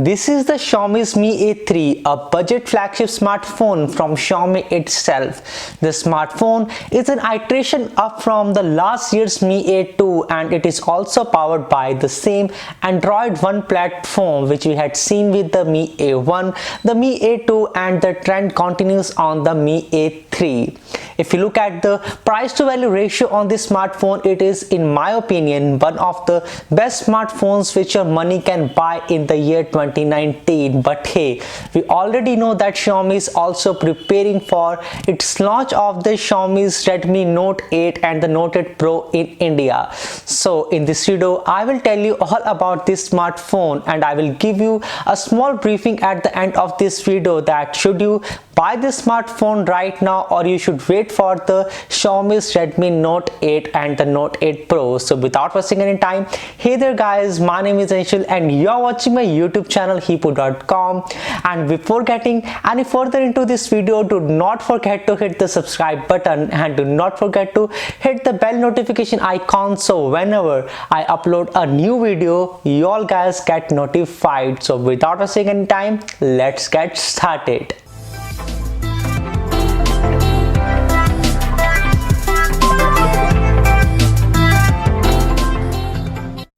This is the Xiaomi's Mi A3, a budget flagship smartphone from Xiaomi itself. The smartphone is an iteration up from the last year's Mi A2 and it is also powered by the same Android One platform which we had seen with the Mi A1, the Mi A2 and the trend continues on the Mi A3. If you look at the price to value ratio on this smartphone, it is in my opinion one of the best smartphones which your money can buy in the year 2019. But hey, we already know that Xiaomi is also preparing for its launch of the Xiaomi's Redmi Note 8 and the Note 8 Pro in India. So in this video I will tell you all about this smartphone and I will give you a small briefing at the end of this video that should you buy this smartphone right now or you should wait for the Xiaomi's Redmi Note 8 and the Note 8 Pro. So without wasting any time, hey there guys, my name is Anshul and you're watching my YouTube channel hipu.com. And before getting any further into this video, do not forget to hit the subscribe button and do not forget to hit the bell notification icon so whenever I upload a new video, you all guys get notified. So without wasting any time, let's get started.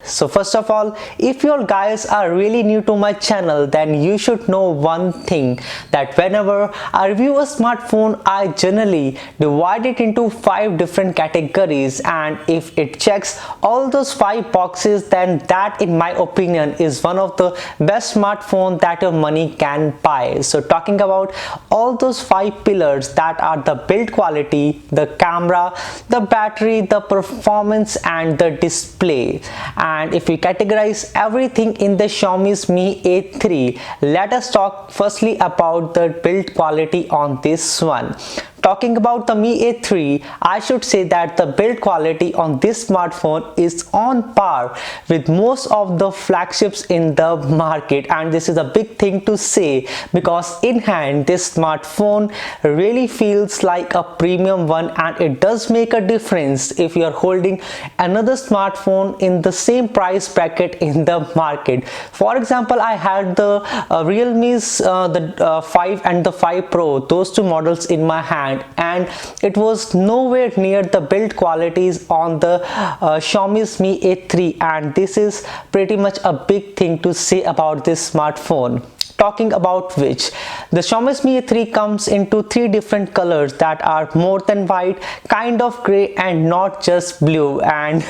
So first of all, if you guys are really new to my channel, then you should know one thing, that whenever I review a smartphone, I generally divide it into 5 different categories, and if it checks all those 5 boxes, then that in my opinion is one of the best smartphone that your money can buy. So talking about all those 5 pillars, that are the build quality, the camera, the battery, the performance and the display. And if we categorize everything in the Xiaomi's Mi A3, let us talk firstly about the build quality on this one. Talking about the Mi A3, I should say that the build quality on this smartphone is on par with most of the flagships in the market, and this is a big thing to say because in hand this smartphone really feels like a premium one, and it does make a difference if you are holding another smartphone in the same price bracket in the market. For example, I had the Realme's the 5 and the 5 Pro, those two models in my hand, and it was nowhere near the build qualities on the Xiaomi's Mi A3, and this is pretty much a big thing to say about this smartphone. Talking about which, the Xiaomi's Mi A3 comes into 3 different colors that are more than white, kind of gray and not just blue. And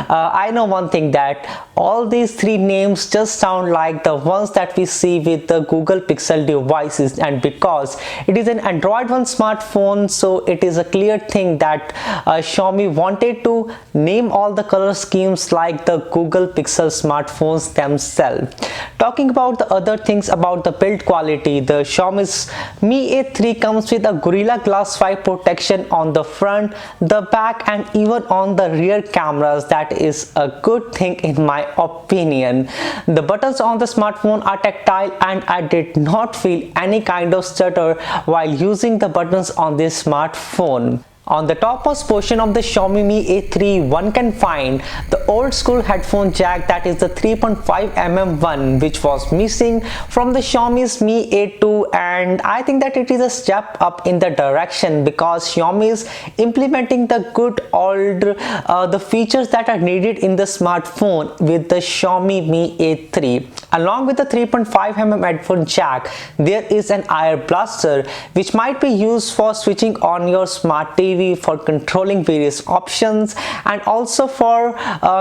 I know one thing, that all these 3 names just sound like the ones that we see with the Google Pixel devices, and because it is an Android One smartphone, so it is a clear thing that Xiaomi wanted to name all the color schemes like the Google Pixel smartphones themselves. Talking about the other things about the build quality, the Xiaomi's Mi A3 comes with a Gorilla Glass 5 protection on the front, the back and even on the rear cameras. That is a good thing in my opinion. The buttons on the smartphone are tactile and I did not feel any kind of stutter while using the buttons on this smartphone. On the topmost portion of the Xiaomi Mi A3, one can find the old school headphone jack, that is the 3.5mm one, which was missing from the Xiaomi's Mi A2, and I think that it is a step up in the direction because Xiaomi is implementing the good old the features that are needed in the smartphone with the Xiaomi Mi A3. Along with the 3.5mm headphone jack, there is an air blaster which might be used for switching on your smart TV, for controlling various options, and also for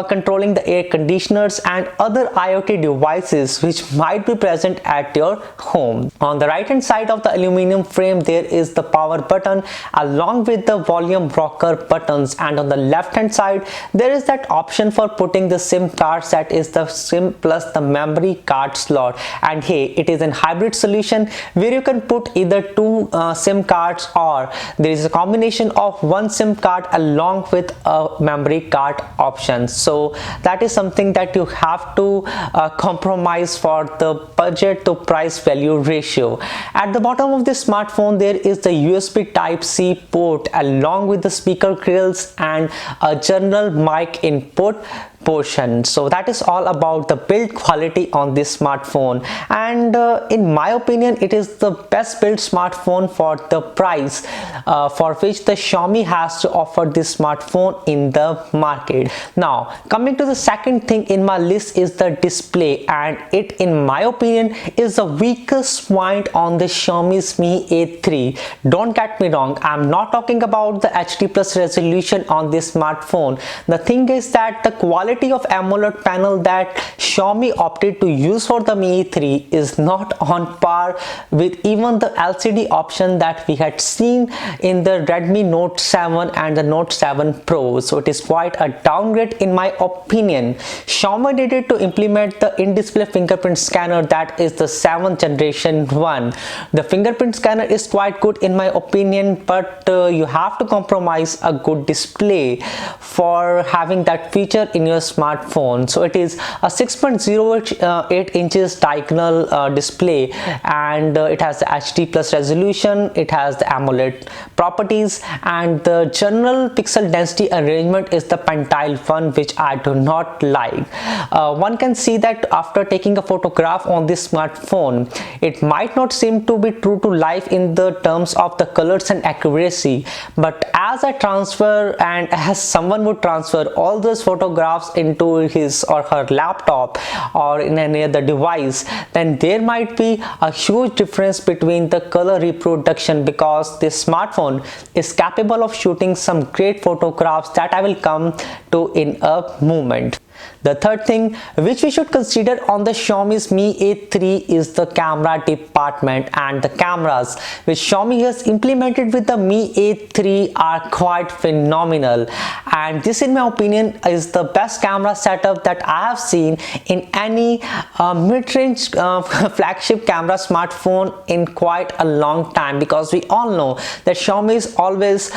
controlling the air conditioners and other IoT devices which might be present at your home. On the right hand side of the aluminum frame, there is the power button along with the volume rocker buttons, and on the left hand side there is that option for putting the SIM cards, that is the SIM plus the memory card slot. And hey, it is a hybrid solution where you can put either 2 SIM cards, or there is a combination of 1 SIM card along with a memory card option. So that is something that you have to compromise for the budget to price value ratio. At the bottom of this smartphone, there is the USB Type-C port along with the speaker grills and a general mic input. portion. So that is all about the build quality on this smartphone, and in my opinion it is the best built smartphone for the price for which the Xiaomi has to offer this smartphone in the market. Now coming to the second thing in my list is the display, and it in my opinion is the weakest point on the Xiaomi's Mi A3. Don't get me wrong, I'm not talking about the HD plus resolution on this smartphone. The thing is that the quality of AMOLED panel that Xiaomi opted to use for the Mi A3 is not on par with even the LCD option that we had seen in the Redmi Note 7 and the Note 7 Pro. So it is quite a downgrade in my opinion. Xiaomi needed to implement the in-display fingerprint scanner, that is the 7th generation one. The fingerprint scanner is quite good in my opinion, but you have to compromise a good display for having that feature in your smartphone. So it is a 6.08 inches diagonal display, and it has the HD plus resolution, it has the AMOLED properties, and the general pixel density arrangement is the pentile one, which I do not like. One can see that after taking a photograph on this smartphone, it might not seem to be true to life in the terms of the colors and accuracy, but as I transfer and as someone would transfer all those photographs into his or her laptop or in any other device, then there might be a huge difference between the color reproduction, because this smartphone is capable of shooting some great photographs that I will come to in a moment. The third thing which we should consider on the Xiaomi's Mi A3 is the camera department, and the cameras which Xiaomi has implemented with the Mi A3 are quite phenomenal, and this in my opinion is the best camera setup that I have seen in any mid-range flagship camera smartphone in quite a long time, because we all know that Xiaomi is always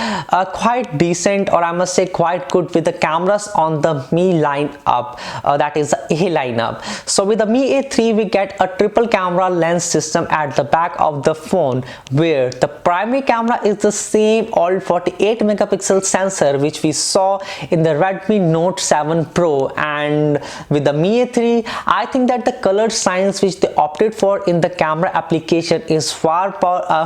quite decent, or I must say quite good with the cameras on the Mi lineup. That is the A lineup. So with the Mi A3 we get a triple camera lens system at the back of the phone, where the primary camera is the same old 48 megapixel sensor which we saw in the Redmi Note 7 Pro, and with the Mi A3 I think that the color science which they opted for in the camera application is far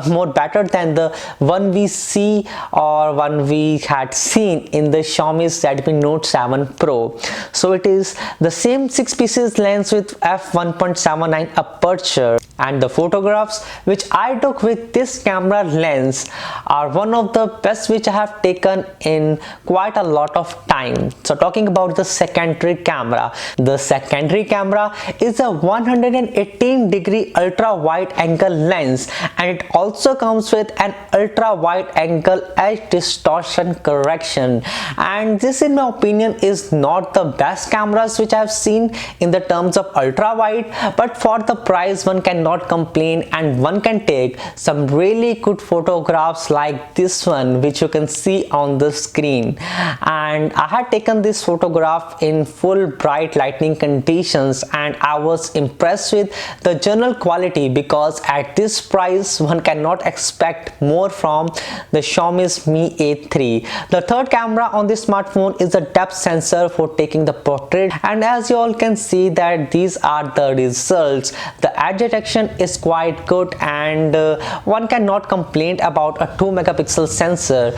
more better than the one we see or one we had seen in the Xiaomi's Redmi Note 7 Pro. So it is the same 6 pieces lens with f1.79 aperture, and the photographs which I took with this camera lens are one of the best which I have taken in quite a lot of time. So talking about the secondary camera, the secondary camera is a 118-degree ultra wide angle lens, and it also comes with an ultra wide angle edge distortion correction, and this in my opinion is not the best cameras which I have seen in the terms of ultra wide, but for the price one cannot complain, and one can take some really good photographs like this one which you can see on the screen. And I had taken this photograph in full bright lighting conditions, and I was impressed with the general quality, because at this price one cannot expect more from the Xiaomi's Mi A3. The third camera on this smartphone is a depth sensor for taking the portrait, and as you all can see that these are the results. The edge detection is quite good, and one cannot complain about a 2 megapixel sensor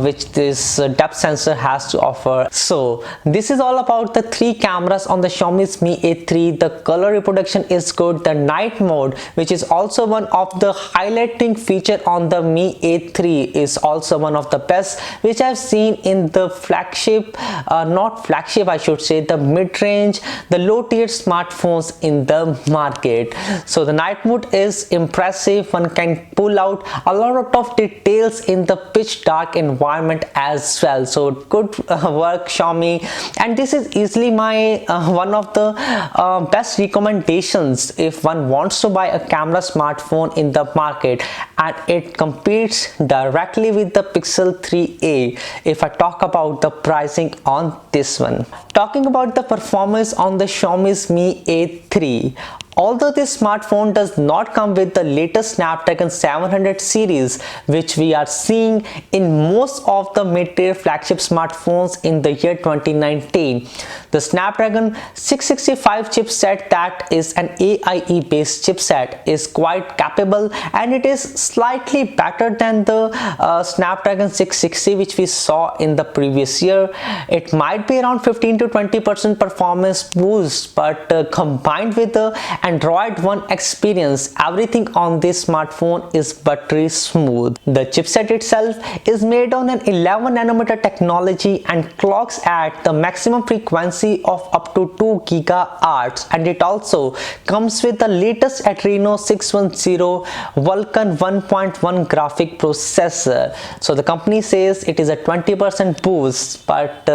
which this depth sensor has to offer. So this is all about the 3 cameras on the Xiaomi's Mi A3. The color reproduction is good. The night mode, which is also one of the highlighting feature on the Mi A3, is also one of the best which I've seen in the flagship, not flagship I should say, the mid-range, the low-tier smartphones in the market. So the night mode is impressive. One can pull out a lot of details in the pitch dark environment as well. So good work Xiaomi, and this is easily my one of the best recommendations if one wants to buy a camera smartphone in the market, and it competes directly with the Pixel 3a if I talk about the pricing on this one. Talking about the performance on the Xiaomi's Mi A3, Although this smartphone does not come with the latest Snapdragon 700 series, which we are seeing in most of the mid-tier flagship smartphones in the year 2019, the Snapdragon 665 chipset, that is an AIE based chipset, is quite capable, and it is slightly better than the Snapdragon 660 which we saw in the previous year. It might be around 15 to 20% performance boost, but combined with the Android One experience, everything on this smartphone is buttery smooth. The chipset itself is made on an 11 nanometer technology and clocks at the maximum frequency of up to 2 GHz, and it also comes with the latest Adreno 610 Vulkan 1.1 graphic processor. So the company says it is a 20% boost, but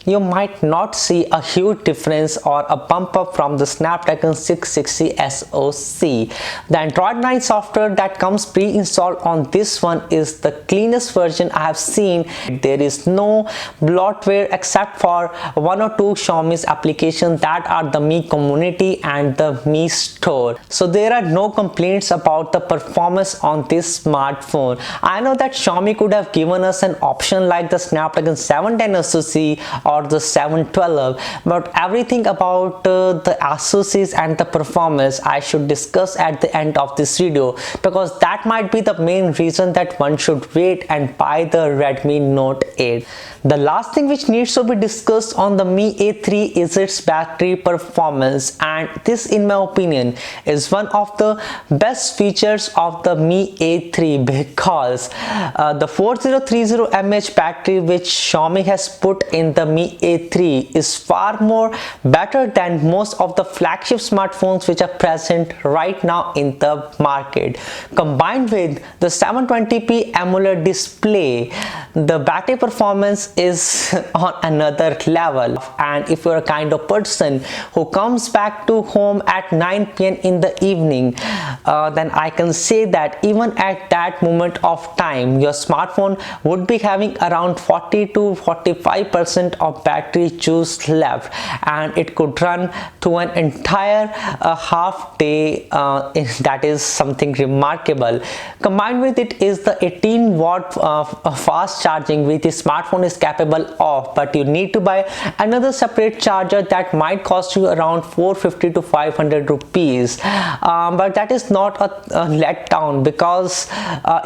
you might not see a huge difference or a bump up from the Snapdragon 660 SoC. The Android 9 software that comes pre-installed on this one is the cleanest version I have seen. There is no bloatware except for one or two Xiaomi's applications that are the Mi Community and the Mi Store. So there are no complaints about the performance on this smartphone. I know that Xiaomi could have given us an option like the Snapdragon 710 SoC or the 712, but everything about the SoCs and the performance I should discuss at the end of this video, because that might be the main reason that one should wait and buy the Redmi Note 8. The last thing which needs to be discussed on the Mi A3 is its battery performance, and this in my opinion is one of the best features of the Mi A3, because the 4030 mAh battery which Xiaomi has put in the Mi A3 is far more better than most of the flagship smartphones which are present right now in the market. Combined with the 720p AMOLED display, the battery performance is on another level. And if you're a kind of person who comes back to home at 9 p.m. in the evening, then I can say that even at that moment of time, your smartphone would be having around 40 to 45% of battery juice left, and it could run to an entire half day. That is something remarkable. Combined with it is the 18 watt fast charging which the smartphone is capable of, but you need to buy another separate charger that might cost you around 450 to 500 rupees. But that is not a letdown, because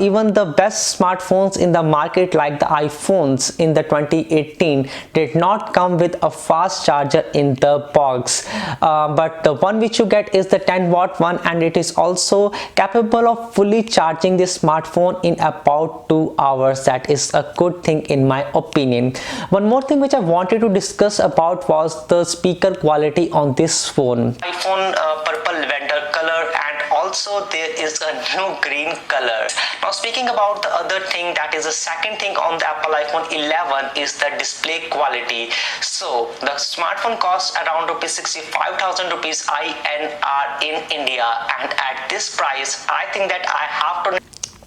even the best smartphones in the market like the iPhones in the 2018 did not come with a fast charger in the box, but the one which you get is the 10 watt one, and it is also capable of fully charging this smartphone in about 2 hours. That is a good thing in my opinion. One more thing which I wanted to discuss about was the speaker quality on this phone. iPhone purple lavender color, and also there is a new green color. Now speaking about the other thing, that is the second thing on the Apple iPhone 11 is the display quality. So the smartphone costs around 65,000 rupees INR in India, and at this price I think that I have to.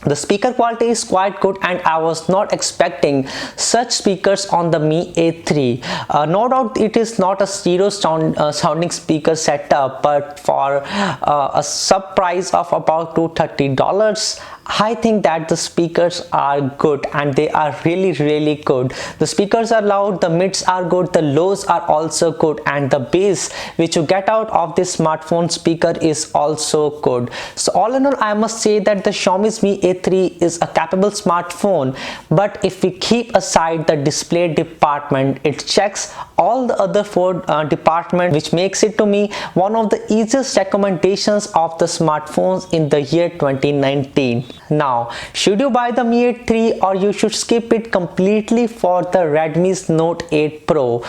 The speaker quality is quite good, and I was not expecting such speakers on the Mi A3. No doubt it is not a stereo sounding speaker setup, but for a sub price of about $230, I think that the speakers are good, and they are really good. The speakers are loud, the mids are good, the lows are also good, and the bass which you get out of this smartphone speaker is also good. So all in all, I must say that the Xiaomi's Mi A3 is a capable smartphone, but if we keep aside the display department, it checks all the other four departments, which makes it to me one of the easiest recommendations of the smartphones in the year 2019. Now, should you buy the Mi A3 or you should skip it completely for the Redmi's Note 8 Pro?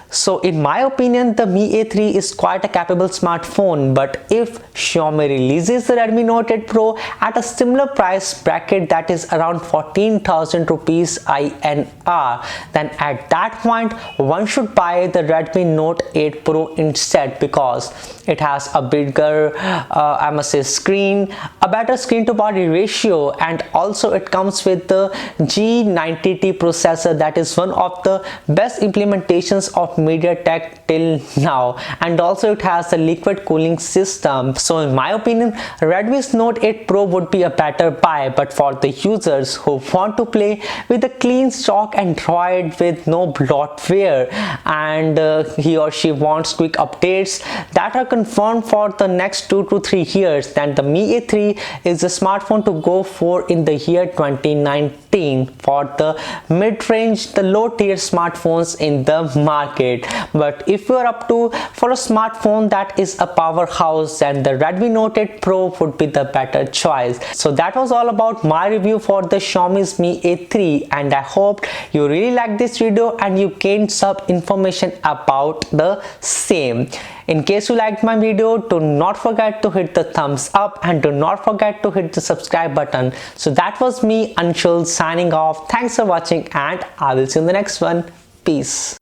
So in my opinion, the Mi A3 is quite a capable smartphone, but if Xiaomi releases the Redmi Note 8 Pro at a similar price bracket, that is around 14,000 rupees INR, then at that point one should buy the Redmi Note 8 Pro instead, because it has a bigger I must say screen, a better screen to body ratio, and also it comes with the G90T processor. That is one of the best implementations of MediaTek till now, and also it has a liquid cooling system. So in my opinion, Redmi's Note 8 Pro would be a better buy, but for the users who want to play with a clean stock Android with no bloatware, and he or she wants quick updates that are confirmed for the next 2 to 3 years, then the Mi A3 is a smartphone to go for in the year 2019 for the mid-range, the low-tier smartphones in the market. But if you are up to for a smartphone that is a powerhouse, then the Redmi Note 8 Pro would be the better choice. So that was all about my review for the Xiaomi's Mi A3, and I hope you really liked this video and you gained some information about the same. In case you liked my video, do not forget to hit the thumbs up and do not forget to hit the subscribe button. So that was me, Anshul, signing off. Thanks for watching and I will see you in the next one. Peace.